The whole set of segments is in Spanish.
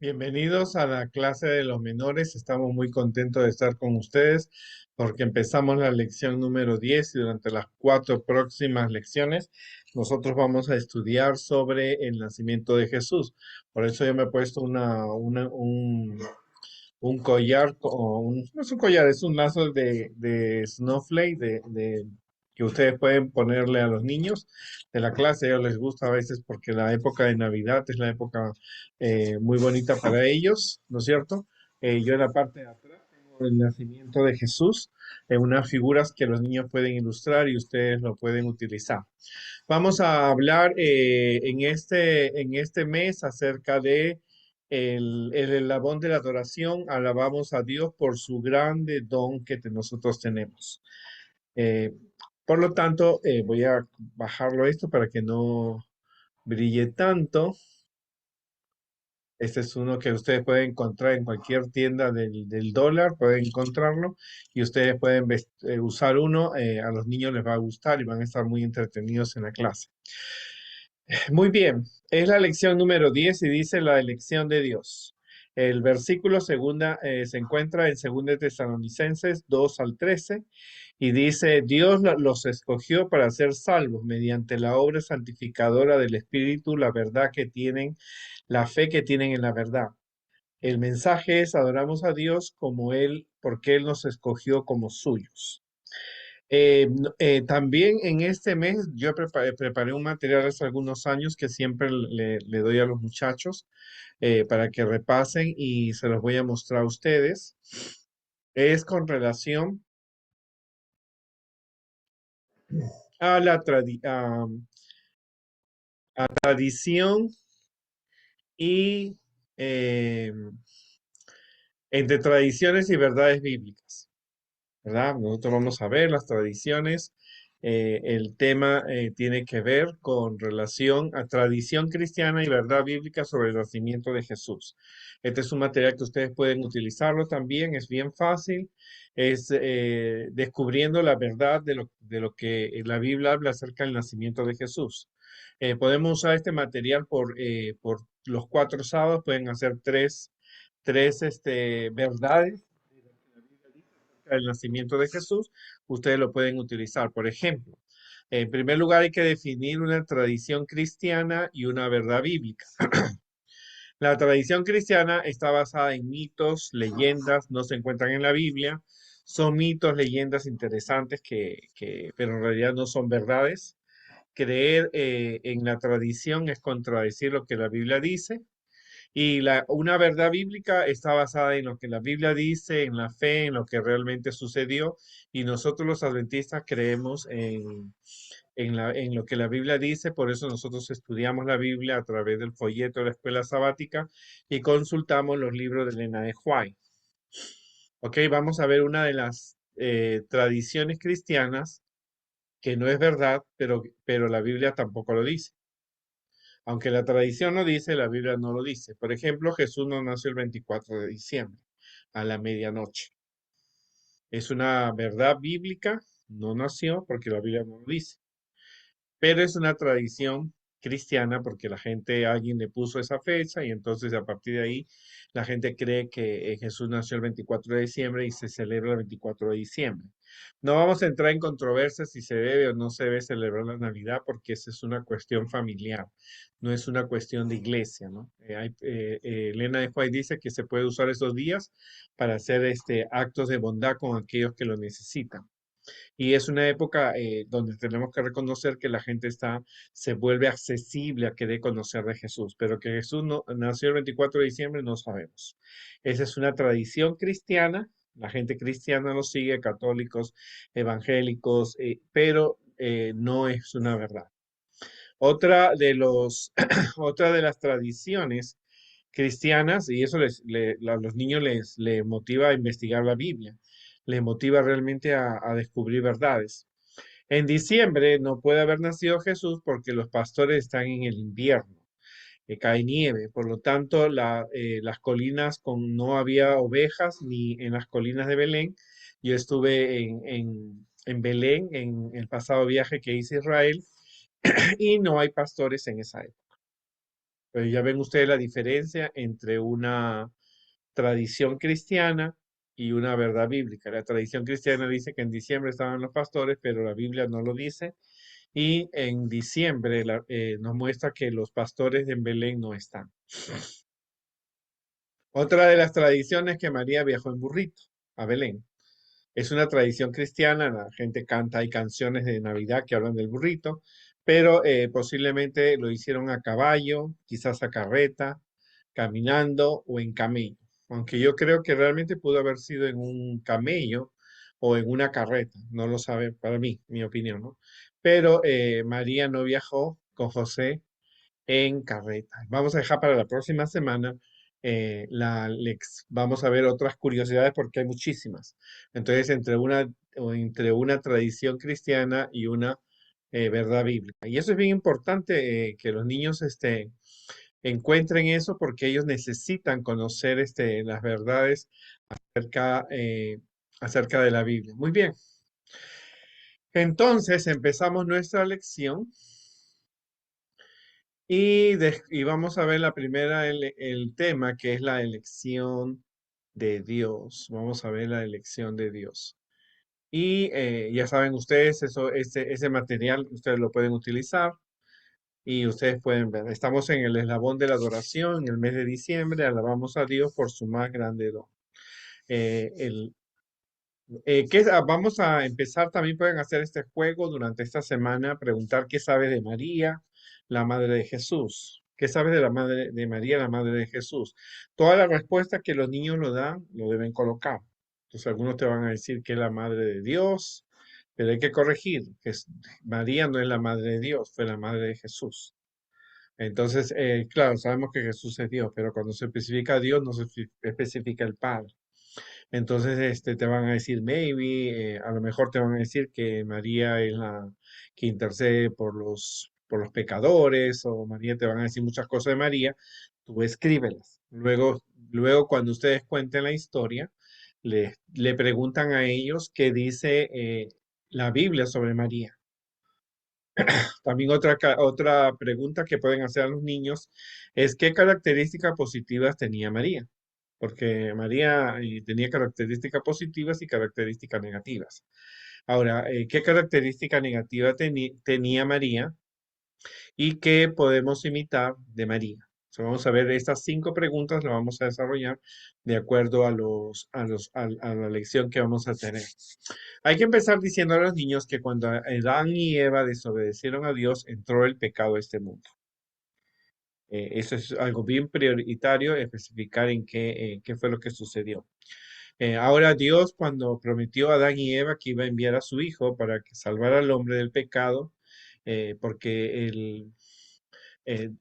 Bienvenidos a la clase de los menores. Estamos muy contentos de estar con ustedes porque empezamos la lección número 10 y durante las 4 próximas lecciones nosotros vamos a estudiar sobre el nacimiento de Jesús. Por eso yo me he puesto un collar, no es un collar, es un lazo de snowflake, que ustedes pueden ponerle a los niños de la clase. A ellos les gusta a veces porque la época de Navidad es la época muy bonita para ellos, ¿no es cierto? Yo en la parte de atrás tengo el nacimiento de Jesús, unas figuras que los niños pueden ilustrar y ustedes lo pueden utilizar. Vamos a hablar en este mes acerca de el eslabón de la adoración. Alabamos a Dios por su grande don que nosotros tenemos. Eh, por lo tanto, voy a bajarlo esto para que no brille tanto. Este es uno que ustedes pueden encontrar en cualquier tienda del dólar, pueden encontrarlo y ustedes pueden usar uno. A los niños les va a gustar y van a estar muy entretenidos en la clase. Muy bien, es la lección número 10 y dice la elección de Dios. El versículo se encuentra en 2 Tesalonicenses 2 al 13 y dice, Dios los escogió para ser salvos mediante la obra santificadora del Espíritu, la verdad que tienen, la fe que tienen en la verdad. El mensaje es, adoramos a Dios como Él, porque Él nos escogió como suyos. También en este mes yo preparé un material hace algunos años que siempre le doy a los muchachos para que repasen y se los voy a mostrar a ustedes. Es con relación a a tradición y eh, entre tradiciones y verdades bíblicas. ¿Verdad? Nosotros vamos a ver las tradiciones. El tema tiene que ver con relación a tradición cristiana y verdad bíblica sobre el nacimiento de Jesús. Este es un material que ustedes pueden utilizarlo también, es bien fácil. Es descubriendo la verdad de lo que la Biblia habla acerca del nacimiento de Jesús. Podemos usar este material por los 4 sábados, pueden hacer tres verdades el nacimiento de Jesús, ustedes lo pueden utilizar. Por ejemplo, en primer lugar hay que definir una tradición cristiana y una verdad bíblica. La tradición cristiana está basada en mitos, leyendas, no se encuentran en la Biblia. Son mitos, leyendas interesantes pero en realidad no son verdades. Creer en la tradición es contradecir lo que la Biblia dice. Y una verdad bíblica está basada en lo que la Biblia dice, en la fe, en lo que realmente sucedió. Y nosotros los adventistas creemos en lo que la Biblia dice. Por eso nosotros estudiamos la Biblia a través del folleto de la escuela sabática y consultamos los libros de Elena de White. Ok, vamos a ver una de las tradiciones cristianas que no es verdad, pero la Biblia tampoco lo dice. Aunque la tradición lo dice, la Biblia no lo dice. Por ejemplo, Jesús no nació el 24 de diciembre a la medianoche. Es una verdad bíblica, no nació porque la Biblia no lo dice. Pero es una tradición cristiana porque alguien le puso esa fecha y entonces a partir de ahí la gente cree que Jesús nació el 24 de diciembre y se celebra el 24 de diciembre. No vamos a entrar en controversia si se debe o no se debe celebrar la Navidad porque esa es una cuestión familiar, no es una cuestión de iglesia, ¿no? Elena de White dice que se puede usar esos días para hacer actos de bondad con aquellos que lo necesitan. Y es una época donde tenemos que reconocer que la gente se vuelve accesible a querer conocer de Jesús, pero que Jesús no, nació el 24 de diciembre no sabemos. Esa es una tradición cristiana, la gente cristiana lo sigue, católicos, evangélicos, pero no es una verdad. Otra de las tradiciones cristianas, y eso a los niños les motiva a investigar la Biblia, les motiva realmente a descubrir verdades. En diciembre no puede haber nacido Jesús porque los pastores están en el invierno, cae nieve, por lo tanto las colinas no había ovejas ni en las colinas de Belén. Yo estuve en Belén en el pasado viaje que hice a Israel y no hay pastores en esa época. Pero ya ven ustedes la diferencia entre una tradición cristiana y una verdad bíblica. La tradición cristiana dice que en diciembre estaban los pastores, pero la Biblia no lo dice. Y en diciembre nos muestra que los pastores en Belén no están. Otra de las tradiciones es que María viajó en burrito a Belén. Es una tradición cristiana, la gente canta, hay canciones de Navidad que hablan del burrito, pero posiblemente lo hicieron a caballo, quizás a carreta, caminando o en camello. Aunque yo creo que realmente pudo haber sido en un camello o en una carreta, no lo sabe para mí, mi opinión, ¿no? Pero María no viajó con José en carreta. Vamos a dejar para la próxima semana vamos a ver otras curiosidades porque hay muchísimas. Entonces, entre una tradición cristiana y una verdad bíblica. Y eso es bien importante que los niños encuentren eso porque ellos necesitan conocer las verdades acerca, eh, acerca de la Biblia. Muy bien. Entonces, empezamos nuestra lección. Y vamos a ver la primera, el tema que es la elección de Dios. Vamos a ver la elección de Dios. Y ya saben ustedes, ese material ustedes lo pueden utilizar y ustedes pueden ver. Estamos en el eslabón de la adoración, en el mes de diciembre, alabamos a Dios por su más grande don. El, Vamos a empezar, también pueden hacer este juego durante esta semana, preguntar qué sabes de María, la madre de Jesús. ¿Qué sabes de la madre de María, la madre de Jesús? Todas las respuestas que los niños lo dan, lo deben colocar. Entonces algunos te van a decir que es la madre de Dios, pero hay que corregir, María no es la madre de Dios, fue la madre de Jesús. Entonces, claro, sabemos que Jesús es Dios, pero cuando se especifica a Dios, no se especifica el Padre. Entonces, te van a decir, maybe, a lo mejor te van a decir que María es la que intercede por los pecadores, o María, te van a decir muchas cosas de María, tú escríbelas. Luego cuando ustedes cuenten la historia, le preguntan a ellos qué dice la Biblia sobre María. También otra pregunta que pueden hacer a los niños es qué características positivas tenía María, porque María tenía características positivas y características negativas. Ahora, ¿qué característica negativa tenía María y qué podemos imitar de María? Vamos a ver estas 5 preguntas, las vamos a desarrollar de acuerdo a la lección que vamos a tener. Hay que empezar diciendo a los niños que cuando Adán y Eva desobedecieron a Dios, entró el pecado a este mundo. Eso es algo bien prioritario, especificar qué fue lo que sucedió. Ahora Dios, cuando prometió a Adán y Eva que iba a enviar a su hijo para que salvara al hombre del pecado, porque él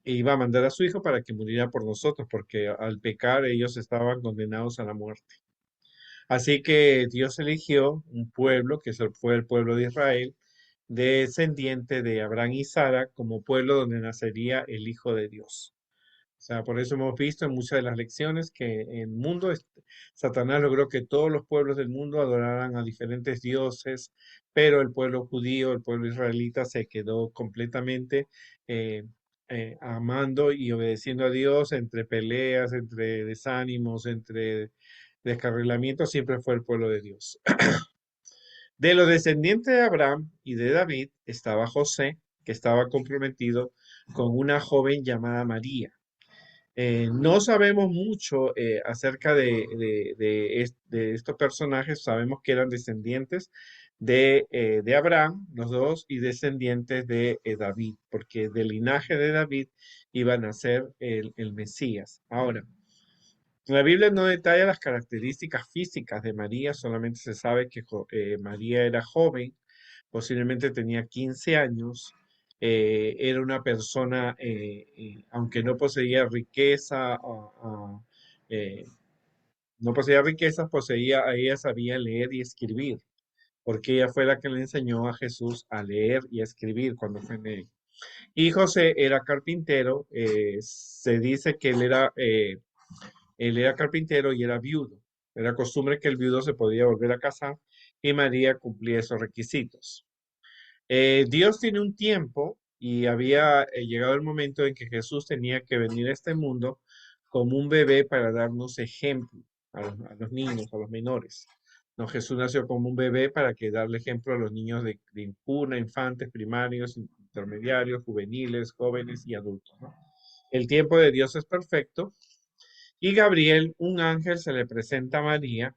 iba a mandar a su hijo para que muriera por nosotros, porque al pecar ellos estaban condenados a la muerte. Así que Dios eligió un pueblo, fue el pueblo de Israel, descendiente de Abraham y Sara, como pueblo donde nacería el Hijo de Dios. O sea, por eso hemos visto en muchas de las lecciones que en el mundo Satanás logró que todos los pueblos del mundo adoraran a diferentes dioses, pero el pueblo judío, el pueblo israelita se quedó completamente eh, amando y obedeciendo a Dios entre peleas, entre desánimos, entre descarrilamientos, siempre fue el pueblo de Dios. De los descendientes de Abraham y de David estaba José, que estaba comprometido con una joven llamada María. No sabemos mucho acerca de estos personajes, sabemos que eran descendientes de Abraham, los dos, y descendientes de David, porque del linaje de David iban a ser el Mesías. Ahora, la Biblia no detalla las características físicas de María, solamente se sabe que María era joven, posiblemente tenía 15 años, era una persona, aunque no poseía riqueza, eh, no poseía riquezas, ella sabía leer y escribir, porque ella fue la que le enseñó a Jesús a leer y a escribir cuando fue niño. Y José era carpintero, se dice que él era carpintero y era viudo. Era costumbre que el viudo se podía volver a casar y María cumplía esos requisitos. Dios tiene un tiempo y había llegado el momento en que Jesús tenía que venir a este mundo como un bebé para darnos ejemplo a los niños, a los menores. No, Jesús nació como un bebé para que darle ejemplo a los niños de cuna, infantes, primarios, intermediarios, juveniles, jóvenes y adultos, ¿no? El tiempo de Dios es perfecto y Gabriel, un ángel, se le presenta a María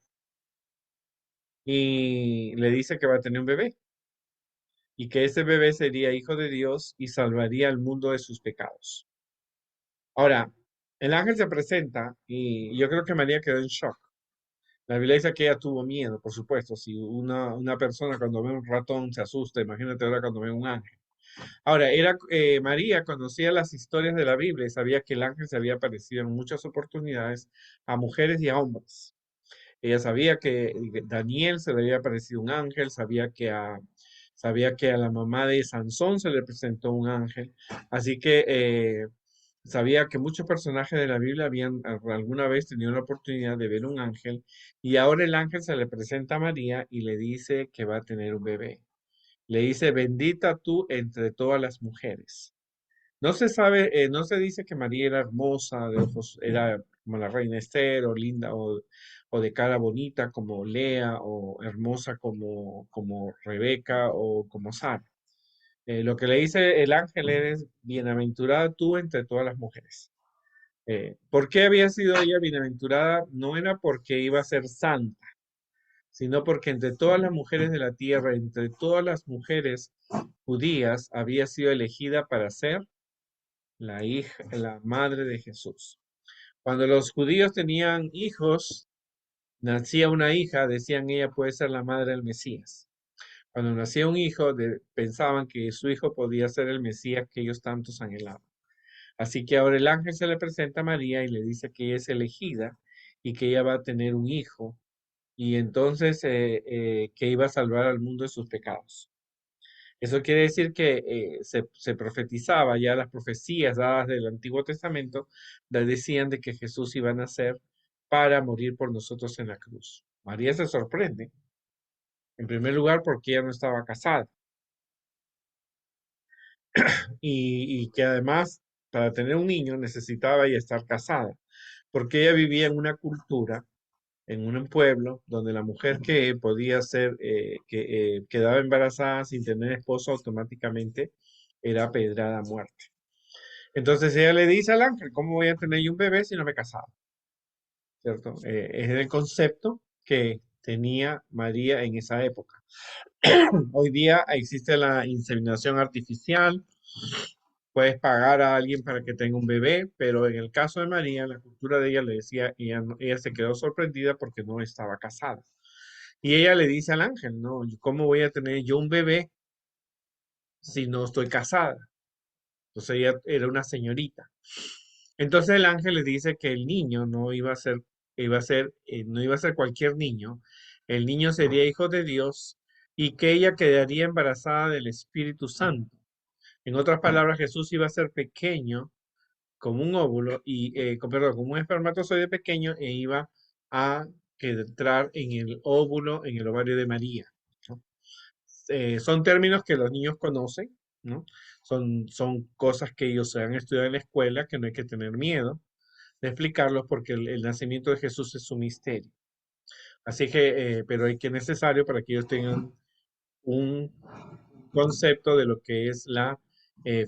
y le dice que va a tener un bebé y que ese bebé sería hijo de Dios y salvaría al mundo de sus pecados. Ahora, el ángel se presenta y yo creo que María quedó en shock. La Biblia dice que ella tuvo miedo, por supuesto. Si una persona cuando ve un ratón se asusta, imagínate ahora cuando ve un ángel. Ahora, María conocía las historias de la Biblia y sabía que el ángel se había aparecido en muchas oportunidades a mujeres y a hombres. Ella sabía que Daniel se le había aparecido un ángel, sabía que a la mamá de Sansón se le presentó un ángel, así que sabía que muchos personajes de la Biblia habían alguna vez tenido la oportunidad de ver un ángel y ahora el ángel se le presenta a María y le dice que va a tener un bebé. Le dice, bendita tú entre todas las mujeres. No se sabe, no se dice que María era hermosa, de ojos, era como la reina Esther, o linda, o de cara bonita como Lea, o hermosa como Rebeca, o como Sara. Lo que le dice el ángel es, bienaventurada tú entre todas las mujeres. ¿Por qué había sido ella bienaventurada? No era porque iba a ser santa, sino porque entre todas las mujeres de la tierra, entre todas las mujeres judías, había sido elegida para ser la hija, la madre de Jesús. Cuando los judíos tenían hijos, nacía una hija, decían ella puede ser la madre del Mesías. Cuando nacía un hijo, pensaban que su hijo podía ser el Mesías que ellos tantos anhelaban. Así que ahora el ángel se le presenta a María y le dice que ella es elegida y que ella va a tener un hijo y entonces que iba a salvar al mundo de sus pecados. Eso quiere decir que se profetizaba, ya las profecías dadas del Antiguo Testamento decían de que Jesús iba a nacer para morir por nosotros en la cruz. María se sorprende, en primer lugar, porque ella no estaba casada y que además para tener un niño necesitaba ella estar casada, porque ella vivía en una cultura, en un pueblo donde la mujer que podía ser, que quedaba embarazada sin tener esposo automáticamente era apedreada a muerte. Entonces ella le dice al ángel, ¿cómo voy a tener yo un bebé si no me he casado? ¿Cierto? Es el concepto que tenía María en esa época. Hoy día existe la inseminación artificial, puedes pagar a alguien para que tenga un bebé, pero en el caso de María, la cultura de ella le decía, ella se quedó sorprendida porque no estaba casada. Y ella le dice al ángel, no, ¿cómo voy a tener yo un bebé si no estoy casada? Entonces ella era una señorita. Entonces el ángel le dice que el niño no iba a ser, no iba a ser cualquier niño. El niño sería hijo de Dios y que ella quedaría embarazada del Espíritu Santo. En otras palabras, Jesús iba a ser pequeño como un óvulo perdón, como un espermatozoide pequeño e iba a entrar en el óvulo, en el ovario de María, ¿no? Son términos que los niños conocen, ¿no? Son cosas que ellos se han estudiado en la escuela, que no hay que tener miedo de explicarlos porque el nacimiento de Jesús es un misterio. Así que, pero hay que necesario para que ellos tengan un concepto de lo que es la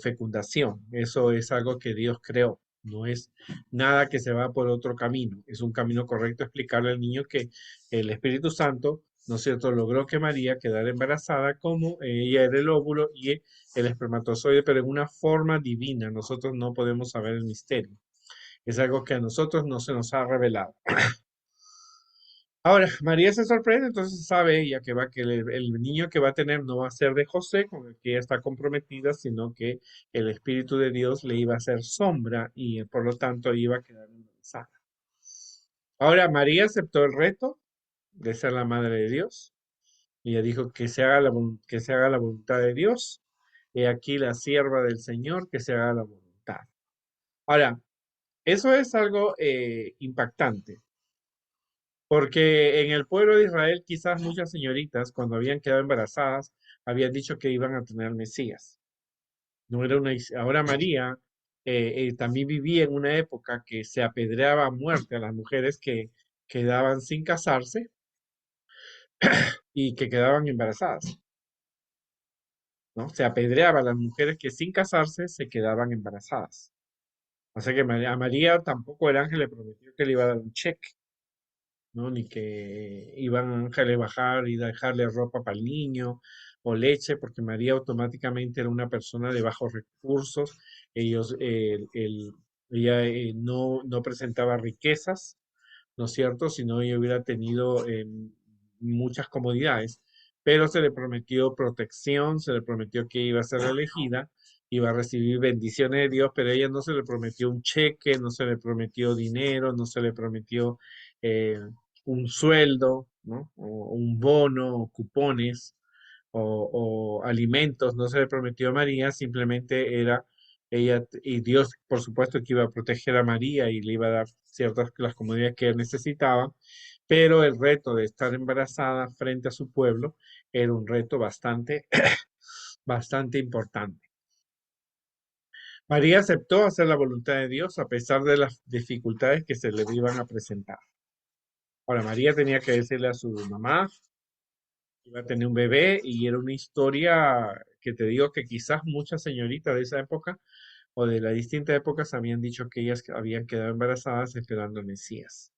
fecundación. Eso es algo que Dios creó, no es nada que se va por otro camino. Es un camino correcto explicarle al niño que el Espíritu Santo, ¿no es cierto?, logró que María quedara embarazada como ella era el óvulo y el espermatozoide, pero en una forma divina. Nosotros no podemos saber el misterio. Es algo que a nosotros no se nos ha revelado. Ahora, María se sorprende, entonces sabe ella que el niño que va a tener no va a ser de José, con el que ella está comprometida, sino que el Espíritu de Dios le iba a hacer sombra y por lo tanto iba a quedar embarazada. Ahora, María aceptó el reto de ser la madre de Dios y ella dijo que que se haga la voluntad de Dios. He aquí la sierva del Señor, que se haga la voluntad. Ahora, eso es algo impactante. Porque en el pueblo de Israel quizás muchas señoritas cuando habían quedado embarazadas habían dicho que iban a tener Mesías. No era ahora María también vivía en una época que se apedreaba a muerte a las mujeres que quedaban sin casarse y que quedaban embarazadas, ¿no? Se apedreaba a las mujeres que sin casarse se quedaban embarazadas. O sea que a María tampoco el ángel le prometió que le iba a dar un cheque, ¿no? Ni que iban ángeles a bajar y dejarle ropa para el niño o leche, porque María automáticamente era una persona de bajos recursos. Ellos, ella no presentaba riquezas, ¿no es cierto? Si no, ella hubiera tenido muchas comodidades, pero se le prometió protección, se le prometió que iba a ser elegida, iba a recibir bendiciones de Dios, pero a ella no se le prometió un cheque, no se le prometió dinero, no se le prometió eh, un sueldo, ¿no? O un bono, o cupones, o alimentos, no se le prometió a María, simplemente era ella, y Dios, por supuesto, que iba a proteger a María y le iba a dar ciertas las comodidades que él necesitaba, pero el reto de estar embarazada frente a su pueblo era un reto bastante, bastante importante. María aceptó hacer la voluntad de Dios a pesar de las dificultades que se le iban a presentar. Ahora, María tenía que decirle a su mamá que iba a tener un bebé y era una historia que te digo que quizás muchas señoritas de esa época o de las distintas épocas habían dicho que ellas habían quedado embarazadas esperando al Mesías.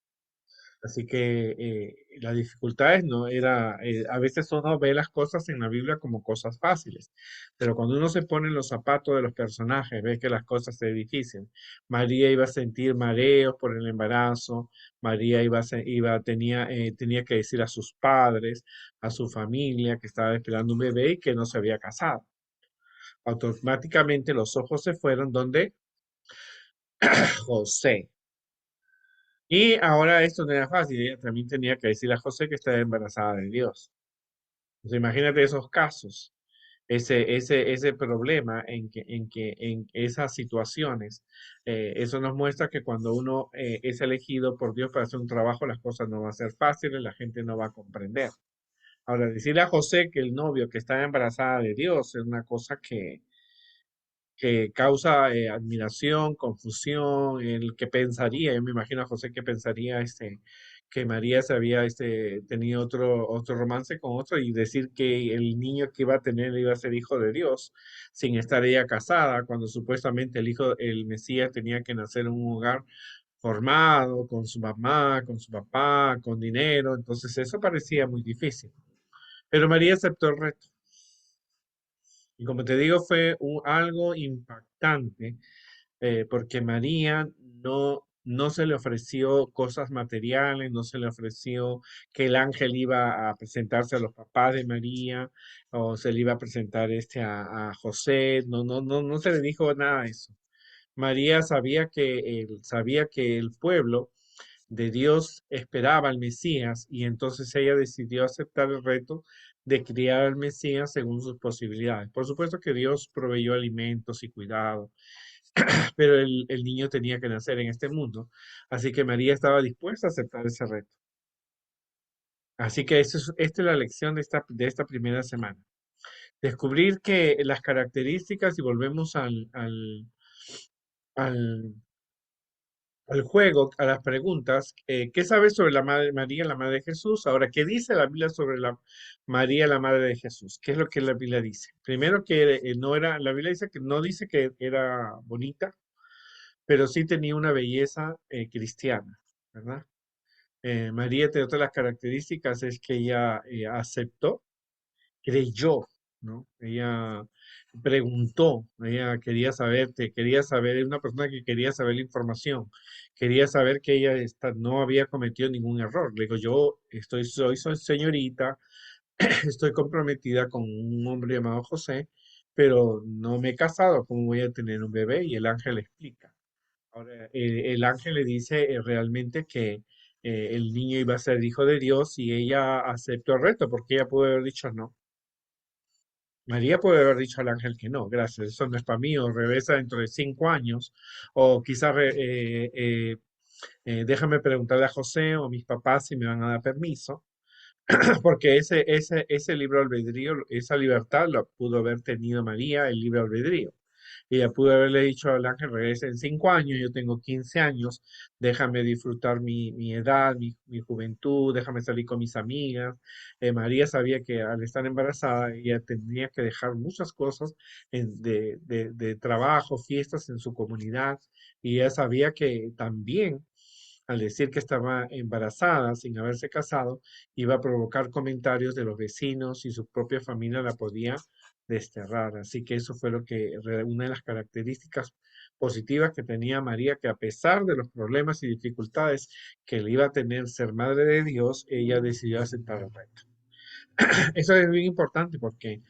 Así que las dificultades no era, a veces uno ve las cosas en la Biblia como cosas fáciles, pero cuando uno se pone en los zapatos de los personajes, ve que las cosas se difíciles. María iba a sentir mareos por el embarazo, María tenía que decir a sus padres, a su familia que estaba esperando un bebé y que no se había casado. Automáticamente los ojos se fueron donde José. Y ahora esto no era fácil, ella también tenía que decirle a José que estaba embarazada de Dios. Entonces, imagínate esos casos, ese problema en esas situaciones. Eso nos muestra que cuando uno es elegido por Dios para hacer un trabajo, las cosas no van a ser fáciles, la gente no va a comprender. Ahora, decirle a José que el novio que está embarazada de Dios es una cosa que causa admiración, confusión, el que pensaría, yo me imagino a José que pensaría que María se había tenido otro romance con otro y decir que el niño que iba a tener iba a ser hijo de Dios, sin estar ella casada, cuando supuestamente el Mesías tenía que nacer en un hogar formado, con su mamá, con su papá, con dinero, entonces eso parecía muy difícil. Pero María aceptó el reto. Y como te digo, fue algo impactante porque María no se le ofreció cosas materiales, no se le ofreció que el ángel iba a presentarse a los papás de María o se le iba a presentar a José, no se le dijo nada de eso. María sabía que el pueblo de Dios esperaba al Mesías y entonces ella decidió aceptar el reto de criar al Mesías según sus posibilidades. Por supuesto que Dios proveyó alimentos y cuidado, pero el niño tenía que nacer en este mundo. Así que María estaba dispuesta a aceptar ese reto. Así que esta es la lección de esta primera semana. Descubrir que las características, y volvemos al, al juego, a las preguntas, ¿qué sabes sobre la Madre María, la Madre de Jesús? Ahora, ¿qué dice la Biblia sobre la María, la Madre de Jesús? ¿Qué es lo que la Biblia dice? Primero que no era, la Biblia dice que no dice que era bonita, pero sí tenía una belleza cristiana, ¿verdad? María, entre otras las características, es que ella aceptó, creyó, ¿no? Ella preguntó, ella quería saber, es una persona que quería saber la información, quería saber que ella no había cometido ningún error. Le digo, yo soy señorita, estoy comprometida con un hombre llamado José, pero no me he casado, ¿cómo voy a tener un bebé? Y el ángel le explica. Ahora, el ángel le dice realmente que el niño iba a ser hijo de Dios y ella aceptó el reto porque ella pudo haber dicho no. María puede haber dicho al ángel que no, gracias, eso no es para mí, o regresa dentro de 5 años, o quizás déjame preguntarle a José o a mis papás si me van a dar permiso, porque ese libro albedrío, esa libertad la pudo haber tenido María, el libre albedrío. Ella pudo haberle dicho al ángel, regresa en 5 años, yo tengo 15 años, déjame disfrutar mi edad, mi juventud, déjame salir con mis amigas. María sabía que al estar embarazada ella tenía que dejar muchas cosas de trabajo, fiestas en su comunidad, y ella sabía que también al decir que estaba embarazada sin haberse casado, iba a provocar comentarios de los vecinos y su propia familia la podía desterrar. Así que eso fue una de las características positivas que tenía María, que a pesar de los problemas y dificultades que le iba a tener ser madre de Dios, ella decidió aceptar el reto. Eso es muy importante porque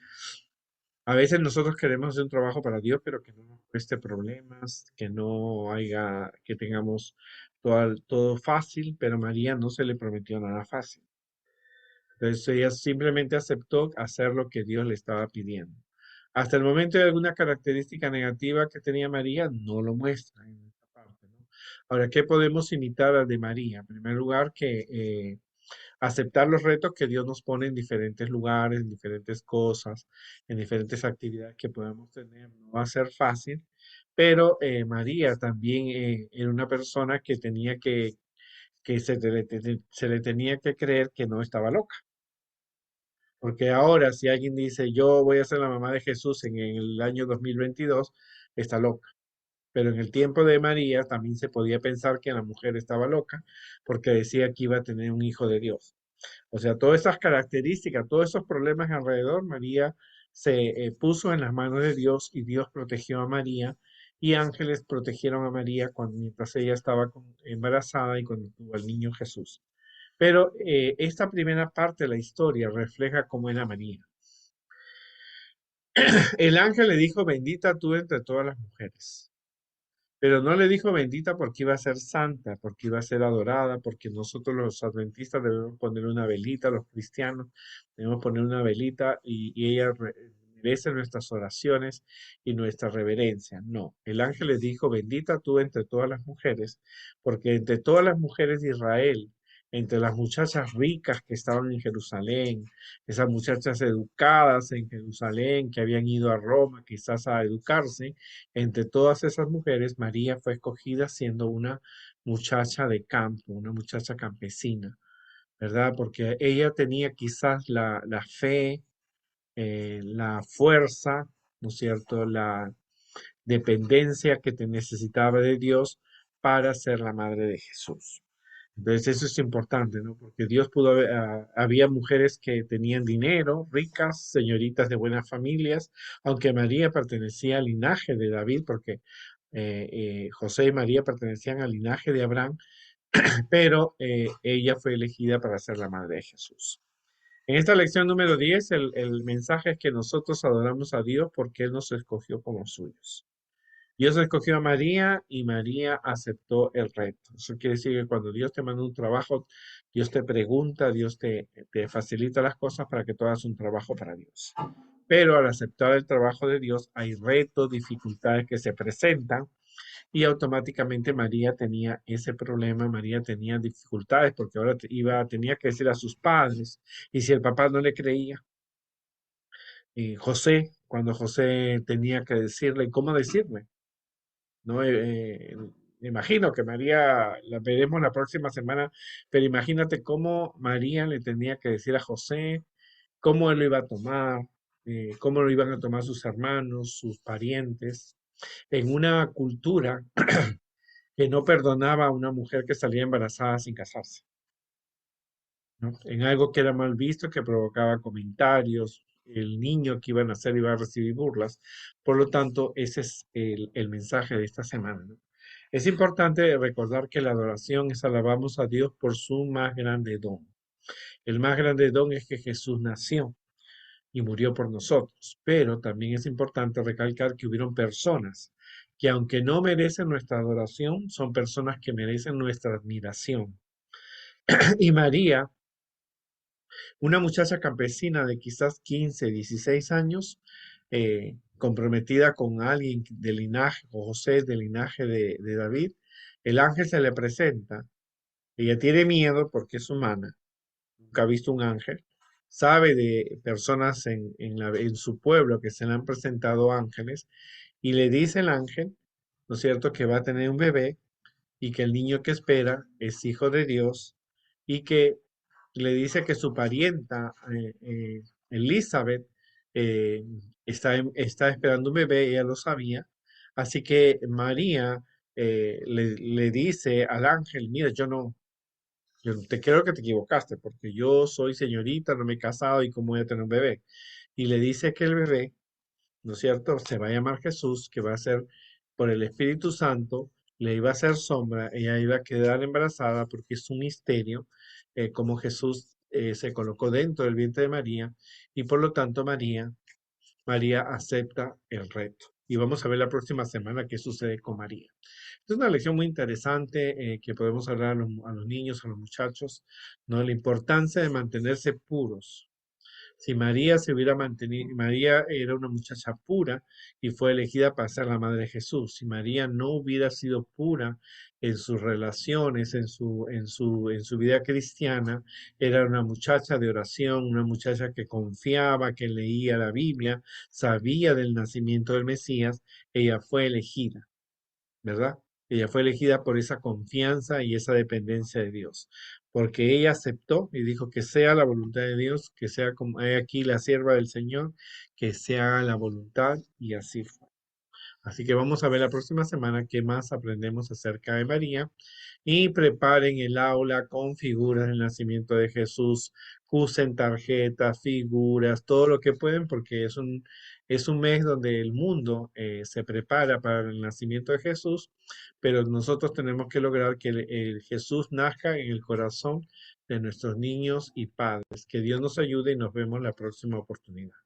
a veces nosotros queremos hacer un trabajo para Dios, pero que no nos cueste problemas, que no haya, que tengamos todo fácil, pero a María no se le prometió nada fácil. Entonces ella simplemente aceptó hacer lo que Dios le estaba pidiendo. Hasta el momento de alguna característica negativa que tenía María, no lo muestra en esta parte, ¿no? Ahora, ¿qué podemos imitar de María? En primer lugar, que aceptar los retos que Dios nos pone en diferentes lugares, en diferentes cosas, en diferentes actividades que podemos tener. No va a ser fácil, pero María también era una persona que tenía que se le tenía que creer que no estaba loca. Porque ahora, si alguien dice, yo voy a ser la mamá de Jesús en el año 2022, está loca. Pero en el tiempo de María también se podía pensar que la mujer estaba loca porque decía que iba a tener un hijo de Dios. O sea, todas esas características, todos esos problemas alrededor, María se puso en las manos de Dios y Dios protegió a María y ángeles protegieron a María mientras ella estaba embarazada y cuando tuvo al niño Jesús. Pero esta primera parte de la historia refleja cómo era María. El ángel le dijo, bendita tú entre todas las mujeres. Pero no le dijo bendita porque iba a ser santa, porque iba a ser adorada, porque nosotros los adventistas debemos poner una velita, los cristianos debemos poner una velita y ella merece nuestras oraciones y nuestra reverencia. No, el ángel le dijo, bendita tú entre todas las mujeres, porque entre todas las mujeres de Israel, entre las muchachas ricas que estaban en Jerusalén, esas muchachas educadas en Jerusalén, que habían ido a Roma quizás a educarse, entre todas esas mujeres, María fue escogida siendo una muchacha de campo, una muchacha campesina, ¿verdad? Porque ella tenía quizás la fe, la fuerza, ¿no es cierto? La dependencia que te necesitaba de Dios para ser la madre de Jesús. Entonces eso es importante, ¿no? Porque Dios pudo haber, había mujeres que tenían dinero, ricas, señoritas de buenas familias, aunque María pertenecía al linaje de David, porque José y María pertenecían al linaje de Abraham, pero ella fue elegida para ser la madre de Jesús. En esta lección número 10, el mensaje es que nosotros adoramos a Dios porque Él nos escogió como suyos. Dios escogió a María y María aceptó el reto. Eso quiere decir que cuando Dios te manda un trabajo, Dios te pregunta, Dios te facilita las cosas para que tú hagas un trabajo para Dios. Pero al aceptar el trabajo de Dios, hay retos, dificultades que se presentan y automáticamente María tenía ese problema, María tenía dificultades porque ahora tenía que decir a sus padres y si el papá no le creía, José, cuando José tenía que decirle, ¿cómo decirle? ¿No? Imagino que María la veremos la próxima semana, pero imagínate cómo María le tenía que decir a José, cómo él lo iba a tomar, cómo lo iban a tomar sus hermanos, sus parientes, en una cultura que no perdonaba a una mujer que salía embarazada sin casarse, ¿no? En algo que era mal visto, que provocaba comentarios, el niño que iba a nacer iba a recibir burlas. Por lo tanto, ese es el mensaje de esta semana, ¿no? Es importante recordar que la adoración es alabamos a Dios por su más grande don. El más grande don es que Jesús nació y murió por nosotros, pero también es importante recalcar que hubieron personas que aunque no merecen nuestra adoración, son personas que merecen nuestra admiración. Y María, una muchacha campesina de quizás 15, 16 años, comprometida con alguien del linaje, con José del linaje de David, el ángel se le presenta. Ella tiene miedo porque es humana, nunca ha visto un ángel, sabe de personas en su pueblo que se le han presentado ángeles y le dice el ángel, ¿no es cierto?, que va a tener un bebé y que el niño que espera es hijo de Dios y que le dice que su parienta, Elizabeth, eh, está esperando un bebé, ella lo sabía, así que María le dice al ángel, mira, yo te creo que te equivocaste, porque yo soy señorita, no me he casado y cómo voy a tener un bebé. Y le dice que el bebé, ¿no es cierto?, se va a llamar Jesús, que va a ser por el Espíritu Santo, le iba a hacer sombra, ella iba a quedar embarazada porque es un misterio, como Jesús se colocó dentro del vientre de María y por lo tanto María acepta el reto. Y vamos a ver la próxima semana qué sucede con María. Es una lección muy interesante que podemos hablar a los niños, a los muchachos, ¿no? La importancia de mantenerse puros. Si María se hubiera mantenido, María era una muchacha pura y fue elegida para ser la madre de Jesús. Si María no hubiera sido pura en sus relaciones, en su vida cristiana, era una muchacha de oración, una muchacha que confiaba, que leía la Biblia, sabía del nacimiento del Mesías, ella fue elegida. ¿Verdad? Ella fue elegida por esa confianza y esa dependencia de Dios, porque ella aceptó y dijo que sea la voluntad de Dios, que sea como he aquí la sierva del Señor, que se haga la voluntad y así fue. Así que vamos a ver la próxima semana qué más aprendemos acerca de María y preparen el aula con figuras del nacimiento de Jesús, usen tarjetas, figuras, todo lo que pueden porque es un mes donde el mundo se prepara para el nacimiento de Jesús, pero nosotros tenemos que lograr que el Jesús nazca en el corazón de nuestros niños y padres. Que Dios nos ayude y nos vemos la próxima oportunidad.